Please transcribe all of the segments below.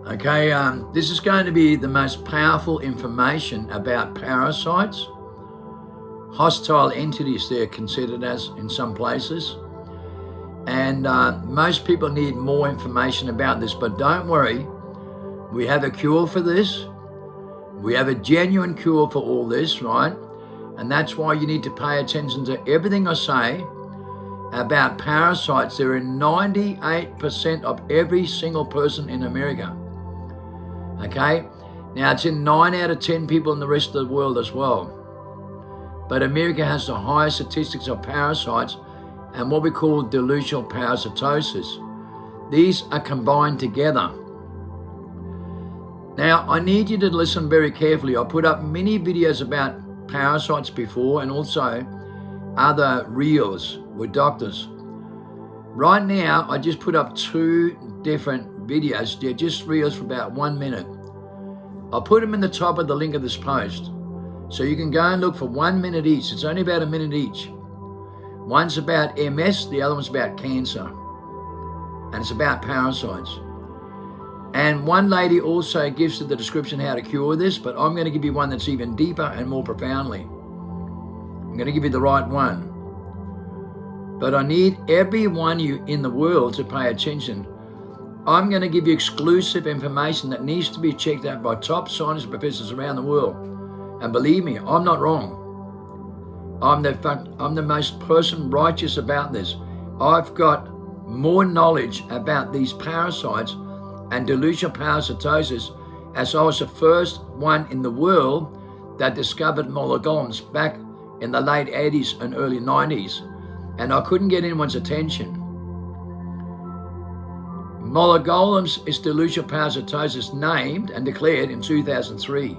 Okay, this is going to be the most powerful information about parasites, hostile entities they're considered as in some places. And most people need more information about this, but don't worry, we have a cure for this. We have a genuine cure for all this, right? And that's why you need to pay attention to everything I say about parasites. They're in 98% of every single person in America. Okay? Now, it's in 9 out of 10 people in the rest of the world as well. But America has the highest statistics of parasites and what we call delusional parasitosis. These are combined together. Now, I need you to listen very carefully. I put up many videos about parasites before and also other reels with doctors. Right now, I just put up 2 different videos. They're just reels for about 1 minute. I'll put them in the top of the link of this post. So you can go and look for 1 minute each. It's only about a minute each. One's about MS, the other one's about cancer. And it's about parasites. And one lady also gives the description how to cure this, but I'm going to give you one that's even deeper and more profoundly. I'm going to give you the right one. But I need everyone you in the world to pay attention. I'm going to give you exclusive information that needs to be checked out by top scientists and professors around the world. And believe me, I'm not wrong. I'm the most person righteous about this. I've got more knowledge about these parasites and delusional parasitosis, as I was the first one in the world that discovered molligomes back in the late 80s and early 90s, and I couldn't get anyone's attention. Molligomes is delusional parasitosis named and declared in 2003.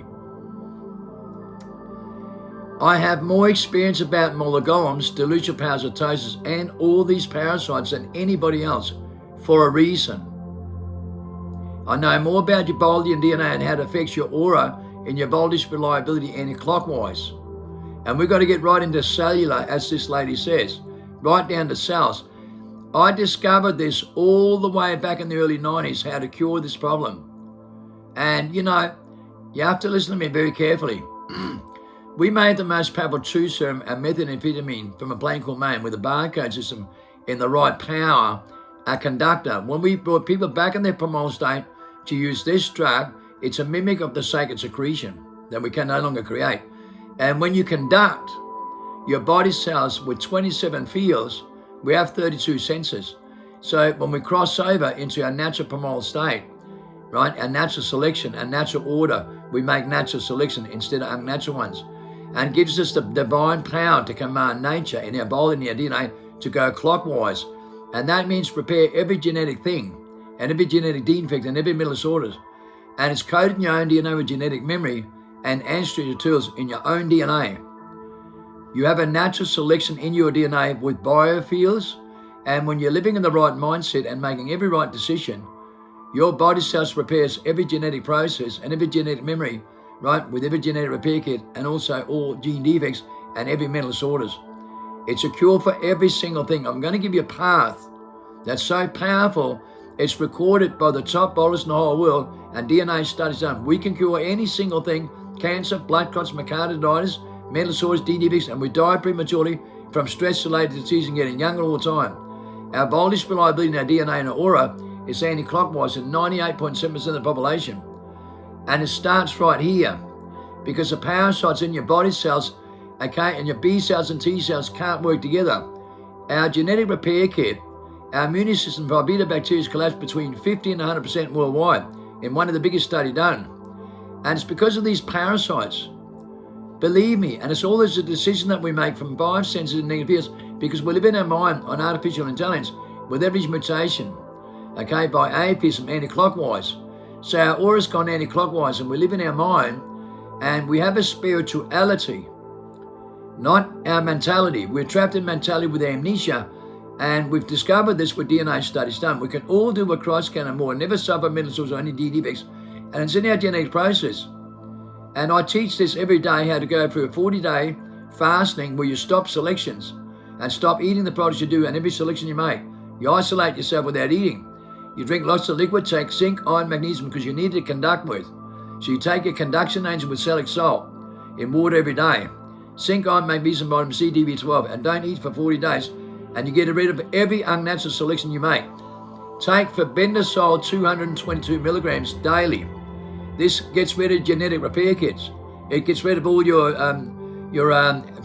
I have more experience about molligomes, delusional parasitosis, and all these parasites than anybody else for a reason. I know more about your biology and DNA and how it affects your aura and your voltage reliability anti-clockwise. And we've got to get right into cellular, as this lady says, right down to cells. I discovered this all the way back in the early 90s, how to cure this problem. And, you know, you have to listen to me very carefully. We made the most powerful true serum and methamphetamine from a plant called Maine with a barcode system in the right power, a conductor. When we brought people back in their primal state to use this drug, it's a mimic of the sacred secretion that we can no longer create. And when you conduct your body cells with 27 fields, we have 32 senses. So when we cross over into our natural primal state, right, our natural selection and natural order, we make natural selection instead of unnatural ones. And gives us the divine power to command nature in our body and our DNA to go clockwise. And that means prepare every genetic thing and every genetic defect and every mental disorders. And it's coded in your own DNA with genetic memory and ancestral tools in your own DNA. You have a natural selection in your DNA with biofields, and when you're living in the right mindset and making every right decision, your body cells prepares every genetic process and every genetic memory, right, with every genetic repair kit and also all gene defects and every mental disorders. It's a cure for every single thing. I'm going to give you a path that's so powerful, it's recorded by the top biologists in the whole world and DNA studies done. We can cure any single thing: cancer, blood clots, myocarditis, mental disorders, defects, and we die prematurely from stress-related disease and getting younger all the time. Our voltage reliability in our DNA and our aura is anti-clockwise in 98.7% of the population. And it starts right here, because the parasites in your body cells, okay, and your B cells and T cells can't work together. Our genetic repair kit, our immune system for beta bacteria collapsed between 50 and 100% worldwide in one of the biggest studies done. And it's because of these parasites. Believe me, and it's always a decision that we make from 5 senses and negative fields, because we live in our mind on artificial intelligence with every mutation, okay, by atheism anti-clockwise. So our aura's gone anti-clockwise and we live in our mind and we have a spirituality, not our mentality. We're trapped in mentality with amnesia, and we've discovered this with DNA studies done. We can all do what Christ can and more, never suffer mental disorders or any defects, and it's in our genetic process. And I teach this every day, how to go through a 40-day fasting where you stop selections and stop eating the products you do, and every selection you make, you isolate yourself without eating. You drink lots of liquid, take zinc, iron, magnesium, because you need to conduct with. So you take your conduction agent with salicylic salt in water every day. Zinc, iron, magnesium, vitamin C, DB12, and don't eat for 40 days. And you get rid of every unnatural selection you make. Take febendazole 222 milligrams daily. This gets rid of genetic repair kits. It gets rid of all your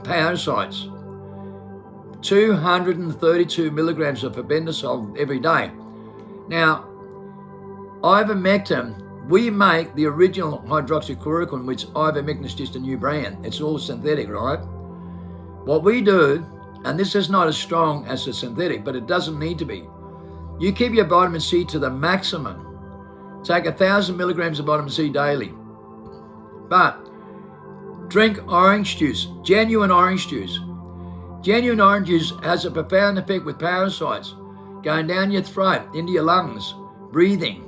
parasites. 232 milligrams of febendazole every day. Now, ivermectin, we make the original hydroxychloroquine, which ivermectin is just a new brand. It's all synthetic, right? What we do, and this is not as strong as the synthetic, but it doesn't need to be. You keep your vitamin C to the maximum. Take 1,000 milligrams of vitamin C daily. But drink orange juice, genuine orange juice. Genuine orange juice has a profound effect with parasites going down your throat, into your lungs, breathing,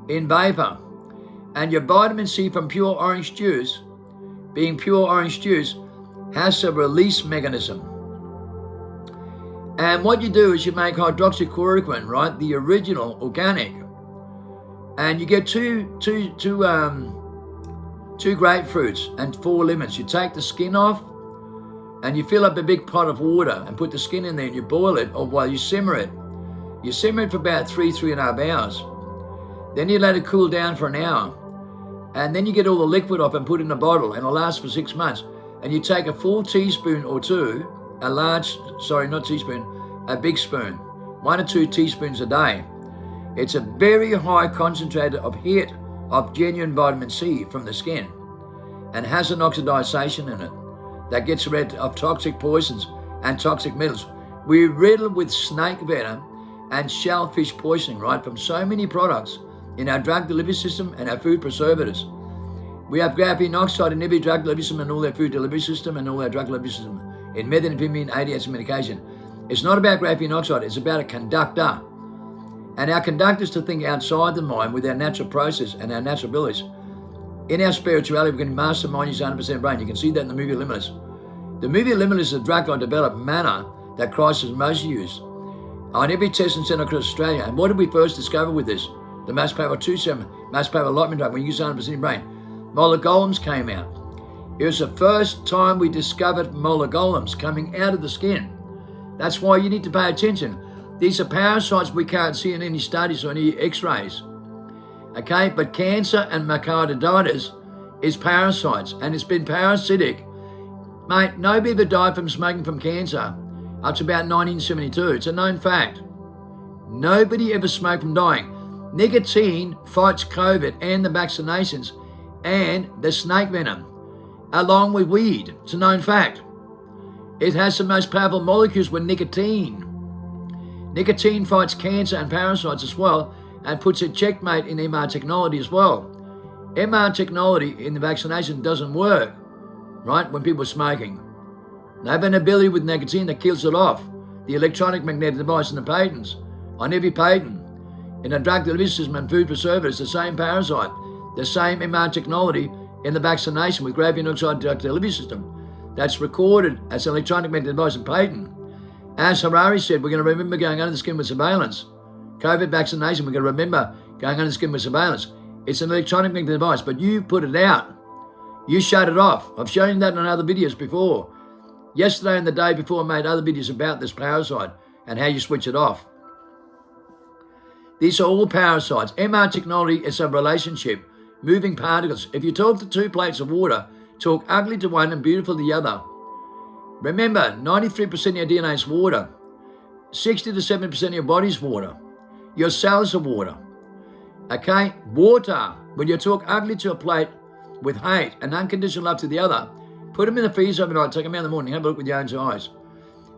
in vapor. And your vitamin C from pure orange juice, being pure orange juice, has a release mechanism. And what you do is you make hydroxychloroquine, right? The original, organic. And you get two grapefruits and 4 lemons. You take the skin off and you fill up a big pot of water and put the skin in there and you boil it, or while you simmer it. You simmer it for about 3.5 hours. Then you let it cool down for an hour. And then you get all the liquid off and put it in a bottle, and it'll last for 6 months. And you take a full teaspoon or two, a big spoon, 1 or 2 teaspoons a day. It's a very high concentrate of hit of genuine vitamin C from the skin, and has an oxidization in it that gets rid of toxic poisons and toxic metals. We're riddled with snake venom and shellfish poisoning, right, from so many products in our drug delivery system and our food preservatives. We have graphene oxide in every drug delivery system and all our food delivery system and all our drug delivery system in methamphetamine, ADHD medication. It's not about graphene oxide, it's about a conductor. And our conductors to think outside the mind with our natural process and our natural abilities. In our spirituality, we can mastermind use 100% brain. You can see that in the movie Limitless. The movie Limitless is a drug I developed manner that Christ has most used on every testing center across Australia. And what did we first discover with this? The mass power 27, mass power enlightenment drug, when you use 100% brain. Molar golems came out. It was the first time we discovered molar golems coming out of the skin. That's why you need to pay attention. These are parasites we can't see in any studies or any x-rays. Okay, but cancer and myocarditis is parasites, and it's been parasitic. Mate, nobody ever died from smoking from cancer up to about 1972. It's a known fact. Nobody ever smoked from dying. Nicotine fights COVID and the vaccinations and the snake venom, along with weed. It's a known fact. It has the most powerful molecules with nicotine. Nicotine fights cancer and parasites as well, and puts a checkmate in MR technology as well. MR technology in the vaccination doesn't work, right, when people are smoking. They have an ability with nicotine that kills it off. The electronic magnetic device and the patents, on every patent, in a drug delivery system and food preservatives, the same parasite, the same MR technology in the vaccination with graphene oxide drug delivery system that's recorded as an electronic magnetic device and patent. As Harari said, we're going to remember going under the skin with surveillance. COVID vaccination, we're going to remember going under the skin with surveillance. It's an electronic magnetic device, but you put it out. You shut it off. I've shown you that in other videos before. Yesterday and the day before I made other videos about this parasite and how you switch it off. These are all parasites. MR technology is a relationship, moving particles. If you talk to 2 plates of water, talk ugly to one and beautiful to the other. Remember, 93% of your DNA is water. 60 to 70% of your body is water. Your cells are water. Okay? Water. When you talk ugly to a plate with hate and unconditional love to the other, put them in the freezer overnight, take them out in the morning, have a look with your own eyes.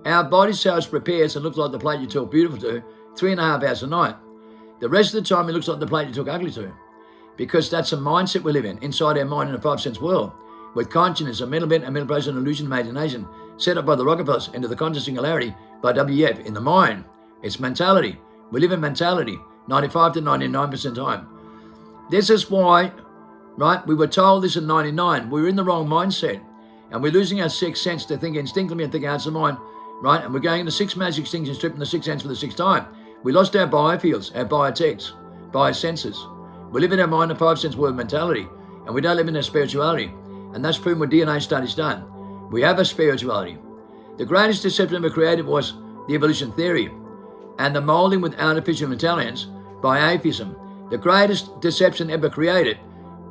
Our body cells prepares and looks like the plate you talk beautiful to 3.5 hours a night. The rest of the time it looks like the plate you talk ugly to, because that's a mindset we live in, inside our mind in a 5 sense world, with consciousness, a mental bent, a mental process, an illusion, imagination, set up by the Rockefellers into the conscious singularity by WF in the mind. It's mentality. We live in mentality 95 to 99% time. This is why, right, we were told this in 99. We were in the wrong mindset, and we're losing our 6th sense to think instinctively and think outside the mind, right? And we're going into 6 mass extinction strip in the 6th sense for the 6th time. We lost our biofields, our biotechs, biosenses. We live in our mind and five sense world mentality, and we don't live in our spirituality. And that's proven with DNA studies done. We have a spirituality. The greatest deception ever created was the evolution theory and the molding with artificial intelligence by atheism. The greatest deception ever created,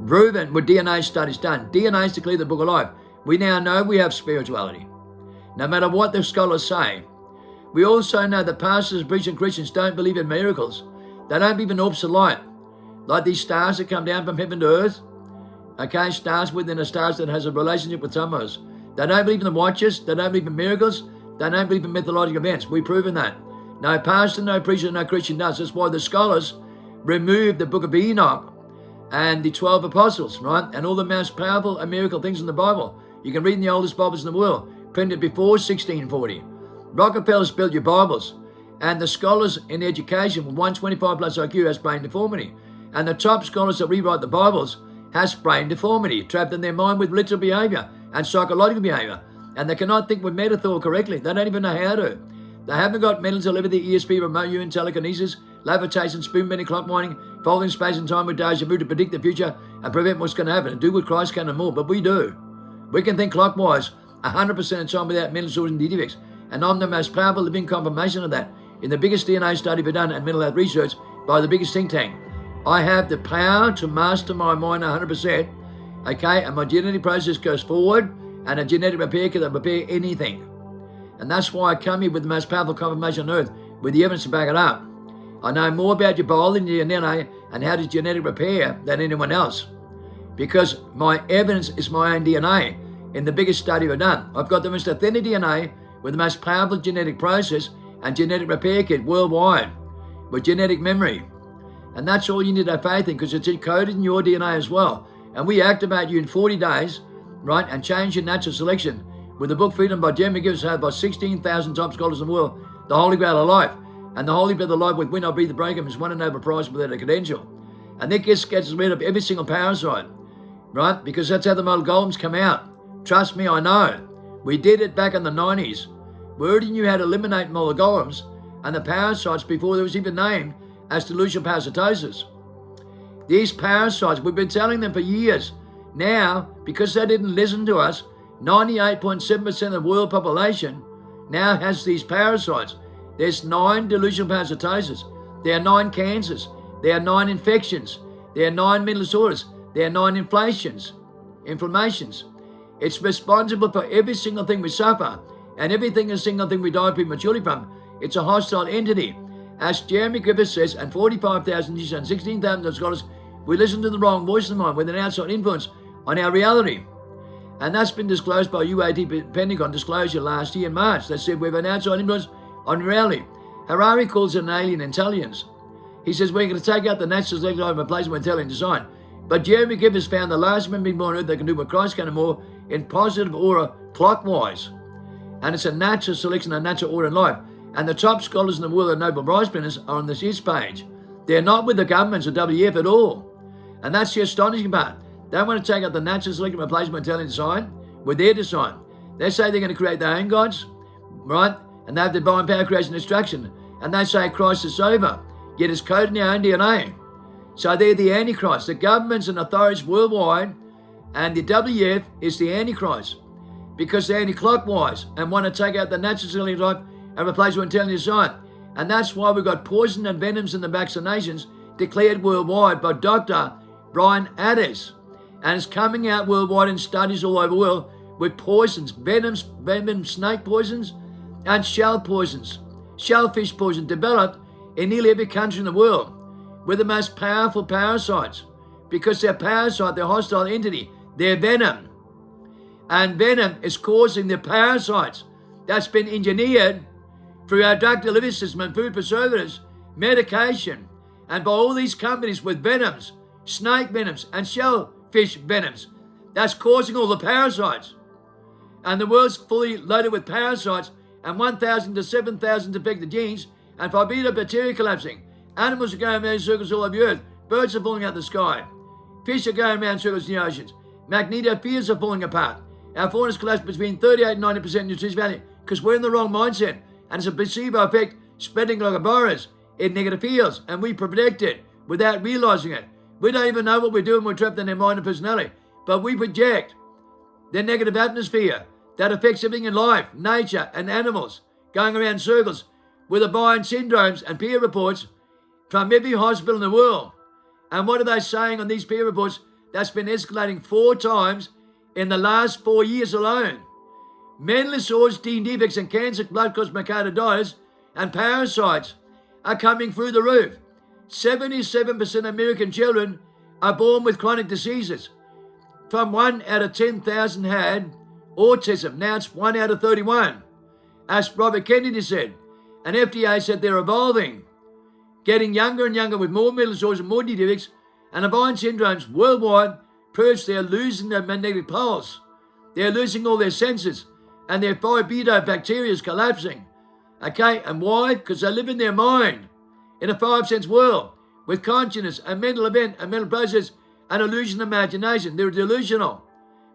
proven with DNA studies done. DNA is declared the book of life. We now know we have spirituality, no matter what the scholars say. We also know that pastors, preachers, and Christians don't believe in miracles. They don't believe in orbs of light, like these stars that come down from heaven to earth. Okay, stars within a stars that has a relationship with some of us. They don't believe in the watches. They don't believe in miracles. They don't believe in mythological events. We've proven that. No pastor, no preacher, no Christian does. That's why the scholars removed the book of Enoch and the 12 apostles, right? And all the most powerful and miracle things in the Bible. You can read in the oldest Bibles in the world, printed before 1640. Rockefellers built your Bibles. And the scholars in education with 125 plus IQ has brain deformity. And the top scholars that rewrite the Bibles has brain deformity, trapped in their mind with literal behavior and psychological behavior. And they cannot think with metaphor correctly. They don't even know how to. They haven't got mental telepathy, ESP, remote viewing, telekinesis, levitation, spoon bending, clock winding, folding space and time with deja vu to predict the future and prevent what's going to happen and do what Christ can and more. But we do. We can think clockwise 100% of the time without mental disorders and defects. And I'm the most powerful living confirmation of that in the biggest DNA study ever done and mental health research by the biggest think tank. I have the power to master my mind 100%, okay, and my genetic process goes forward, and a genetic repair can repair anything. And that's why I come here with the most powerful confirmation on earth, with the evidence to back it up. I know more about your biology and DNA and how to genetic repair than anyone else, because my evidence is my own DNA in the biggest study ever done. I've got the most authentic DNA with the most powerful genetic process and genetic repair kit worldwide with genetic memory. And that's all you need to have faith in, because it's encoded in your DNA as well. And we activate you in 40 days, right, and change your natural selection with the book Freedom by Jeremy Gibbs, had by 16,000 top scholars in the world, the Holy Grail of Life. And the Holy Breath of Life with When I Breathe the Breakum is won a Nobel Prize without a credential. And that gets rid of every single parasite, right, because that's how the model golems come out. Trust me, I know. We did it back in the 90s. We already knew how to eliminate molar golems and the parasites before there was even named as delusional parasitosis. These parasites, we've been telling them for years. Now, because they didn't listen to us, 98.7% of the world population now has these parasites. There's 9 delusional parasitosis. There are 9 cancers. There are 9 infections. There are 9 mental disorders. There are 9 inflammations. It's responsible for every single thing we suffer and every single thing we die prematurely from. It's a hostile entity. As Jeremy Griffiths says, and 45,000 teachers and 16,000 scholars, we listen to the wrong voice of the mind with an outside influence on our reality. And that's been disclosed by UAT Pentagon disclosure last year in March. They said we have an outside influence on reality. Harari calls it an alien intelligence. He says we're going to take out the natural selective and replace it with intelligent design. But Jeremy Griffiths found the largest human being born on earth that can do what Christ can and more in positive aura clockwise. And it's a natural selection, a natural order in life. And the top scholars in the world of Nobel Prize winners are on this page. They're not with the governments or WF at all. And that's the astonishing part. They want to take out the natural selection and replace it with intelligent design with their design. They say they're going to create their own gods, right? And they have divine power, creation, destruction. And they say Christ is over, yet it's coded in their own DNA. So they're the Antichrist. The governments and authorities worldwide and the WF is the Antichrist because they're anti-clockwise and want to take out the natural selection life and replace it with intelligent design. And that's why we've got poison and venoms in the vaccinations declared worldwide by Dr. Brian Addis. And it's coming out worldwide in studies all over the world with poisons, venoms, snake poisons, and shell poisons, shellfish poison developed in nearly every country in the world with the most powerful parasites because they're parasite, they're hostile entity, they're venom. And venom is causing the parasites that's been engineered through our drug delivery system and food preservatives, medication, and by all these companies with venoms, snake venoms, and shellfish venoms. That's causing all the parasites. And the world's fully loaded with parasites and 1,000 to 7,000 defective genes and bacteria collapsing. Animals are going around in circles all over the earth. Birds are falling out the sky. Fish are going around in circles in the oceans. Magnetospheres are falling apart. Our fauna has collapsed between 38 and 90% nutrition value because we're in the wrong mindset. And it's a placebo effect spreading like a virus. in negative fields, and we project it without realizing it. We don't even know what we're doing. We're trapped in their mind and personality, but we project their negative atmosphere that affects everything in life, nature, and animals, going around in circles with abiding syndromes and peer reports from every hospital in the world. And what are they saying on these peer reports? That's been escalating 4 times in the last 4 years alone. Mental disorders, gene defects, and cancer, blood-caused myocarditis, and parasites are coming through the roof. 77% of American children are born with chronic diseases. From 1 out of 10,000 had autism. Now it's 1 out of 31. As Robert Kennedy said, and FDA said they're evolving, getting younger and younger with more mental disorders and more defects and abiding syndromes worldwide proves they're losing their magnetic pulse. They're losing all their senses, and their bacteria is collapsing. Okay, and why? Because they live in their mind, in a 5 sense world, with consciousness, a mental event, a mental process, an illusion of imagination. They're delusional.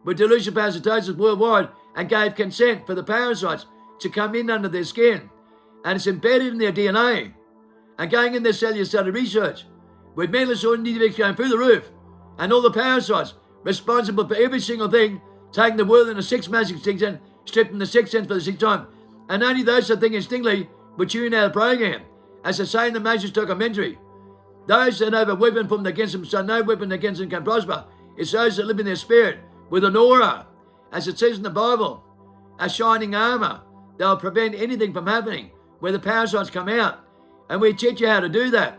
With delusional parasitosis worldwide, and gave consent for the parasites to come in under their skin. And it's embedded in their DNA. And going in their cellular study research, with mental disorder and defects going through the roof, and all the parasites responsible for every single thing, taking the world into 6 mass extinction, stripping the 6th sense for the 6th time. And only those that think instinctively will tune out of the program. As they say in the Moses documentary, those that have a weapon formed against them, so no weapon against them can prosper. It's those that live in their spirit with an aura, as it says in the Bible, a shining armor. They'll prevent anything from happening where the parasites come out. And we teach you how to do that,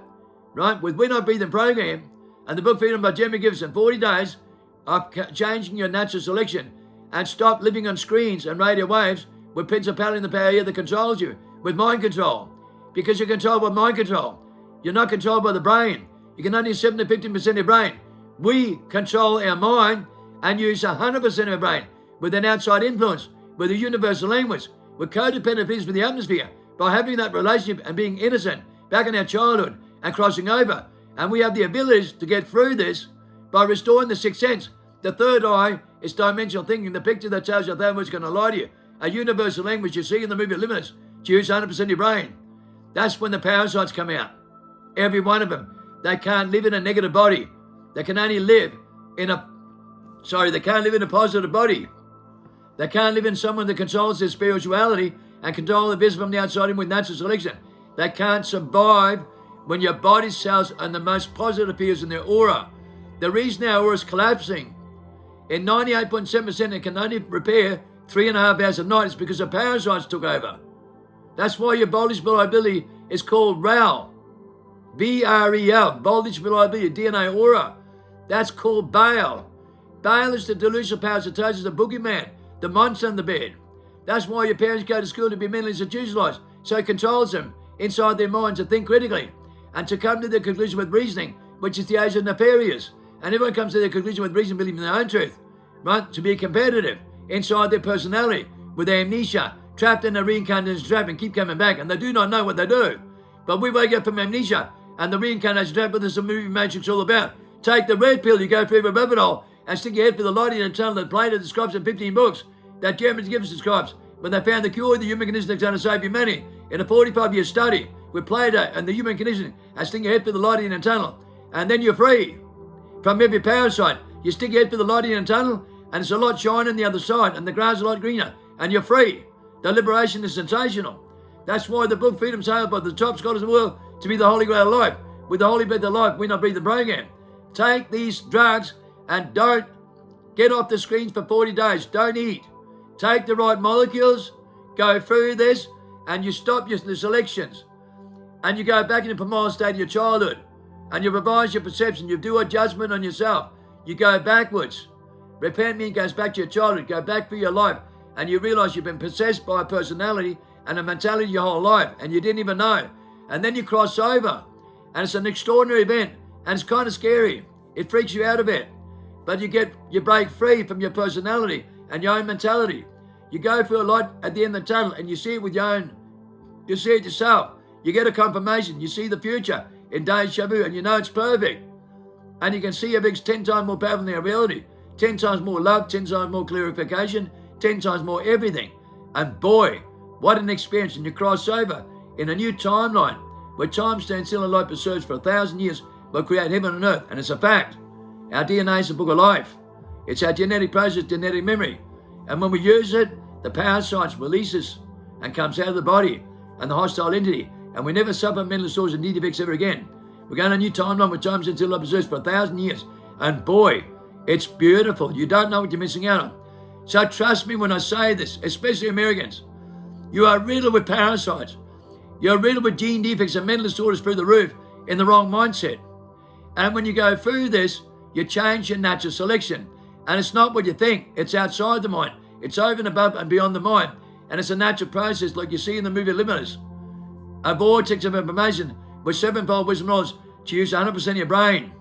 right? With We're Not Breathing program and the book Freedom by Jeremy Gibson, 40 days of changing your natural selection and stop living on screens and radio waves with principality in the power here that controls you with mind control. Because you're controlled by mind control. You're not controlled by the brain. You can only use 7 to 15% of your brain. We control our mind and use 100% of our brain with an outside influence, with a universal language, with codependent feelings with the atmosphere, by having that relationship and being innocent back in our childhood and crossing over. And we have the abilities to get through this by restoring the 6th sense. The third eye is dimensional thinking, the picture that tells you that was going to lie to you. A universal language you see in the movie Limitless. To use 100% of your brain. That's when the parasites come out. Every one of them. They can't live in a negative body. They can only live in they can't live in a positive body. They can't live in someone that controls their spirituality and control the business from the outside in with natural selection. They can't survive when your body cells are the most positive fields in their aura. The reason our aura is collapsing in 98.7% and can only repair 3.5 hours a night is because the parasites took over. That's why your voltage reliability is called REL. B-R-E-L, voltage reliability, DNA aura. That's called Baal. Baal is the delusional parasitosis, the boogeyman, the monster in the bed. That's why your parents go to school to be mentally institutionalized, so it controls them inside their minds to think critically and to come to the conclusion with reasoning, which is the age of nefarious. And everyone comes to their conclusion with reason, believing in their own truth, right? To be competitive inside their personality with their amnesia, trapped in a reincarnation trap and keep coming back, and they do not know what they do. But we wake up from amnesia and the reincarnation trap, but there's a movie Matrix all about. Take the red pill, you go through a rabbit hole and stick your head for the light in a tunnel that Plato describes in 15 books that Germans give us describes. When they found the cure of the human condition that's going to save humanity in a 45-year study with Plato and the human condition, and stick your head for the light in a tunnel, and then you're free from every parasite. You stick your head for the light in a tunnel, and it's a lot shining on the other side, and the grass is a lot greener, and you're free. The liberation is sensational. That's why the book Freedom Sailed by the top scholars in the world to be the Holy Grail of life. With the Holy Breath of Life, We're Not Breathing program. Take these drugs and don't get off the screens for 40 days. Don't eat. Take the right molecules, go through this, and you stop the selections. And you go back in the primal state of your childhood. And you revise your perception. You do a judgment on yourself. You go backwards. Repent means goes back to your childhood. Go back through your life. And you realize you've been possessed by a personality and a mentality your whole life. And you didn't even know. And then you cross over. And it's an extraordinary event. And it's kind of scary. It freaks you out a bit. But you break free from your personality and your own mentality. You go through a light at the end of the tunnel and you see it with you see it yourself. You get a confirmation. You see the future in deja vu and you know it's perfect. And you can see everything's 10 times more powerful than our reality. 10 times more love, 10 times more clarification, 10 times more everything. And boy, what an experience. And you cross over in a new timeline where time stands still and life preserves for 1,000 years, will create heaven and earth. And it's a fact. Our DNA is the book of life. It's our genetic process, genetic memory. And when we use it, the parasites releases and comes out of the body and the hostile entity. And we never suffer mental disorders and need defects ever again. We're going on a new timeline where time stands still and life preserves for 1,000 years. And boy, it's beautiful. You don't know what you're missing out on. So trust me when I say this, especially Americans. You are riddled with parasites. You're riddled with gene defects and mental disorders through the roof in the wrong mindset. And when you go through this, you change your natural selection. And it's not what you think. It's outside the mind. It's over and above and beyond the mind. And it's a natural process like you see in the movie Limiters. A vortex of information with sevenfold wisdom knowledge to use 100% of your brain.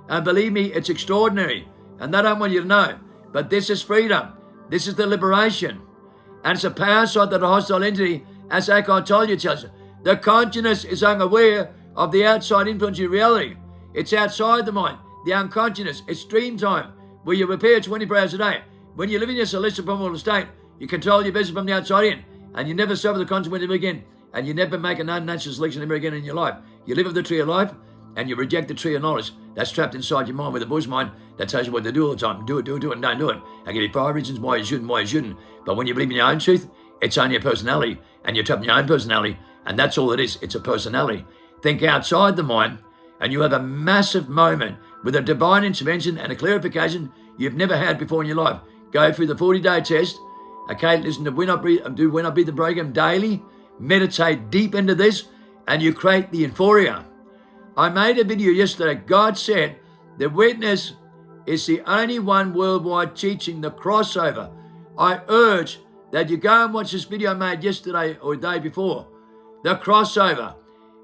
And believe me, it's extraordinary. And they don't want you to know. But this is freedom. This is the liberation. And it's a parasite that a hostile entity, as Eckhart told you, tells you. The consciousness is unaware of the outside influence of reality. It's outside the mind, the unconsciousness. It's dream time, where you prepare 24 hours a day. When you live in your celestial primordial state, you control your business from the outside in, and you never suffer the consequences ever again, and you never make an unnatural selection ever again in your life. You live with the tree of life, and you reject the tree of knowledge that's trapped inside your mind with a bush mind that tells you what to do all the time. Do it, and don't do it. I give you 5 reasons why you should and why you shouldn't. But when you believe in your own truth, it's only a personality, and you're trapped in your own personality, and that's all it is. It's a personality. Think outside the mind, and you have a massive moment with a divine intervention and a clarification you've never had before in your life. Go through the 40-day test. Okay, listen to When I Breathe the program daily. Meditate deep into this, and you create the euphoria. I made a video yesterday. God said the witness is the only one worldwide teaching the crossover. I urge that you go and watch this video I made yesterday or the day before. The crossover.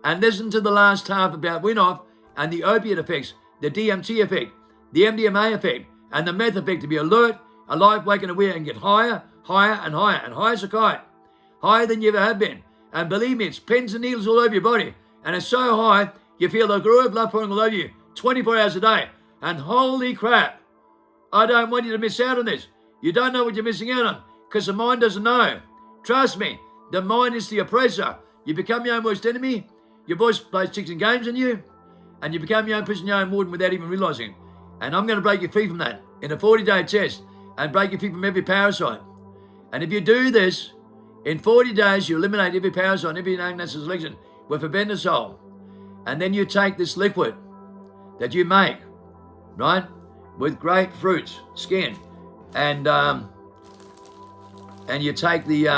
And listen to the last half about Winoff and the opiate effects, the DMT effect, the MDMA effect, and the METH effect to be alert, alive, awake, and aware, and get higher, higher, and higher. And high as a kite. Higher than you ever have been. And believe me, it's pins and needles all over your body. And it's so high, you feel the groove of love pouring all over you 24 hours a day. And holy crap, I don't want you to miss out on this. You don't know what you're missing out on because the mind doesn't know. Trust me, the mind is the oppressor. You become your own worst enemy. Your voice plays tricks and games on you. And you become your own prison, your own warden without even realizing it. And I'm going to break you free from that in a 40-day test and break you free from every parasite. And if you do this, in 40 days, you eliminate every parasite, every unnatural selection with a bendazole. And then you take this liquid that you make, right, with grapefruit skin, and you take the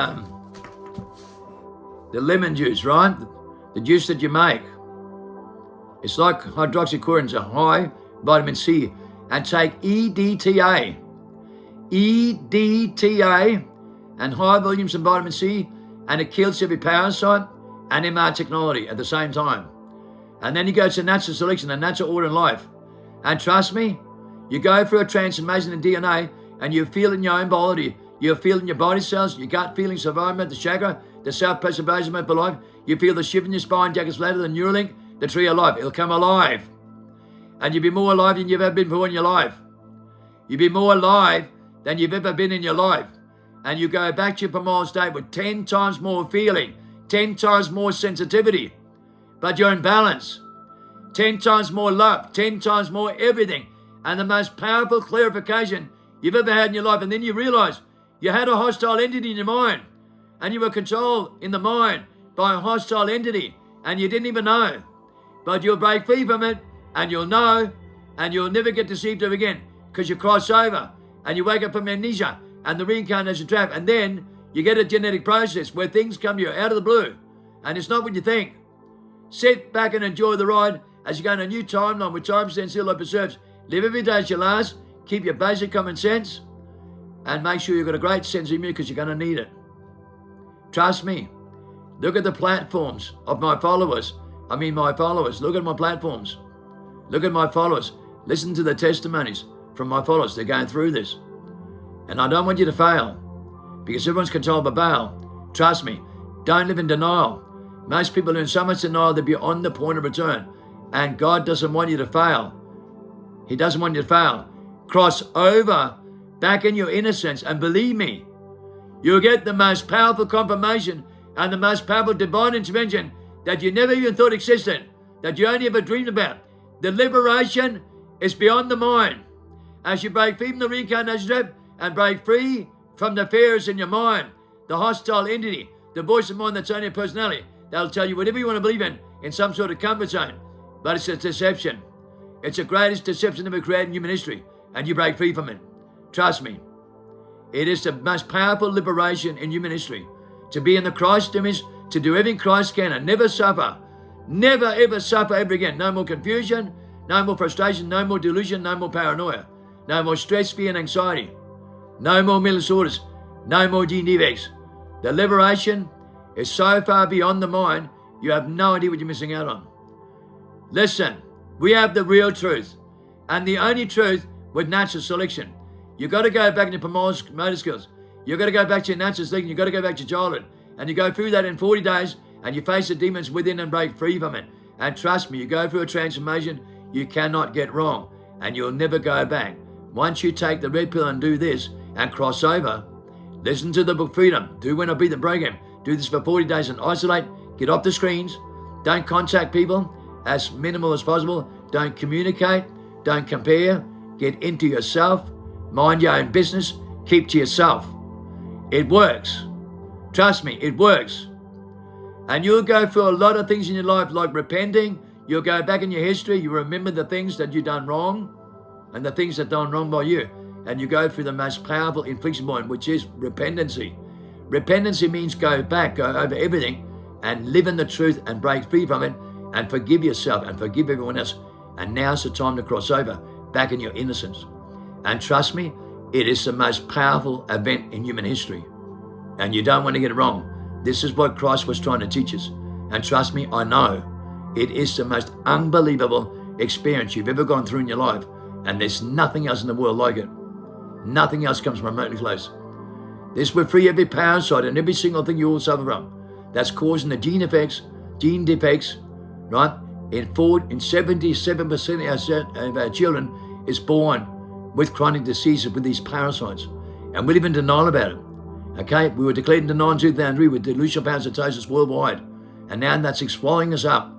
lemon juice, right, the juice that you make. It's like hydroxychloroquine, it's a high vitamin C, and take EDTA, and high volumes of vitamin C, and it kills every parasite and MR technology at the same time. And then you go to natural selection, a natural order in life. And trust me, you go through a transformation in DNA, and you feel it in your own body. You feel it in your body cells, your gut feelings, survival, the chakra, the self-preservation for life. You feel the shiver in your spine, jackets later, the Neuralink, the tree of life. It'll come alive. And you'll be more alive than you've ever been before in your life. You'll be more alive than you've ever been in your life. And you go back to your primordial state with 10 times more feeling, 10 times more sensitivity. But you're in balance. 10 times more love, 10 times more everything. And the most powerful clarification you've ever had in your life. And then you realize you had a hostile entity in your mind. And you were controlled in the mind by a hostile entity. And you didn't even know. But you'll break free from it. And you'll know. And you'll never get deceived ever again. Because you cross over. And you wake up from amnesia. And the reincarnation trap. And then you get a genetic process where things come to you out of the blue. And it's not what you think. Sit back and enjoy the ride as you go on a new timeline with time stands still like preserves. Live every day as your last. Keep your basic common sense. And make sure you've got a great sense of humor because you're going to need it. Trust me. Look at the platforms of my followers. My followers. Look at my platforms. Look at my followers. Listen to the testimonies from my followers. They're going through this. And I don't want you to fail because everyone's controlled by Baal. Trust me. Don't live in denial. Most people are in so much denial they're beyond the point of return. And God doesn't want you to fail. He doesn't want you to fail. Cross over back in your innocence. And believe me, you'll get the most powerful confirmation and the most powerful divine intervention that you never even thought existed, that you only ever dreamed about. The liberation is beyond the mind. As you break free from the reincarnation trap and break free from the fears in your mind, the hostile entity, the voice of mind that's only a personality, that'll tell you whatever you want to believe in some sort of comfort zone. But it's a deception. It's the greatest deception ever created in human history, and you break free from it. Trust me. It is the most powerful liberation in human history. To be in the Christ image, to do everything Christ can and never suffer. Never ever suffer ever again. No more confusion, no more frustration, no more delusion, no more paranoia. No more stress, fear and anxiety. No more mental disorders. No more gene defects. The liberation is so far beyond the mind, you have no idea what you're missing out on. Listen, we have the real truth, and the only truth with natural selection. You've got to go back to your motor skills. You've got to go back to your natural selection. You've got to go back to childhood. And you go through that in 40 days, and you face the demons within and break free from it. And trust me, you go through a transformation you cannot get wrong, and you'll never go back. Once you take the red pill and do this and cross over, listen to the book Freedom. Do When I Beat the Program. Do this for 40 days and isolate. Get off the screens. Don't contact people as minimal as possible. Don't communicate. Don't compare. Get into yourself. Mind your own business. Keep to yourself. It works. Trust me, it works. And you'll go through a lot of things in your life like repenting. You'll go back in your history. You remember the things that you've done wrong and the things that are done wrong by you. And you go through the most powerful infliction point, which is repentancy. Repentancy means go back, go over everything and live in the truth and break free from it and forgive yourself and forgive everyone else. And now's the time to cross over back in your innocence. And trust me, it is the most powerful event in human history. And you don't want to get it wrong. This is what Christ was trying to teach us. And trust me, I know it is the most unbelievable experience you've ever gone through in your life. And there's nothing else in the world like it. Nothing else comes remotely close. This will free every parasite and every single thing you all suffer from. That's causing the gene defects, right? In 77% of our children is born with chronic diseases with these parasites. And we live in denial about it. Okay, we were declared in denial in 2003 with delusional parasitosis worldwide. And now that's swallowing us up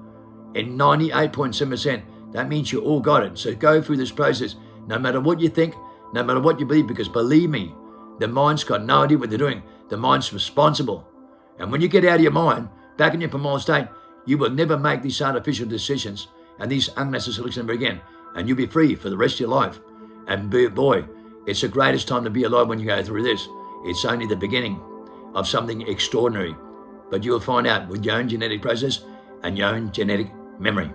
in 98.7%. That means you all got it. So go through this process, no matter what you think, no matter what you believe, because believe me, the mind's got no idea what they're doing. The mind's responsible. And when you get out of your mind, back in your primal state, you will never make these artificial decisions and these unnecessary selections ever again. And you'll be free for the rest of your life. And boy, it's the greatest time to be alive when you go through this. It's only the beginning of something extraordinary. But you'll find out with your own genetic process and your own genetic memory.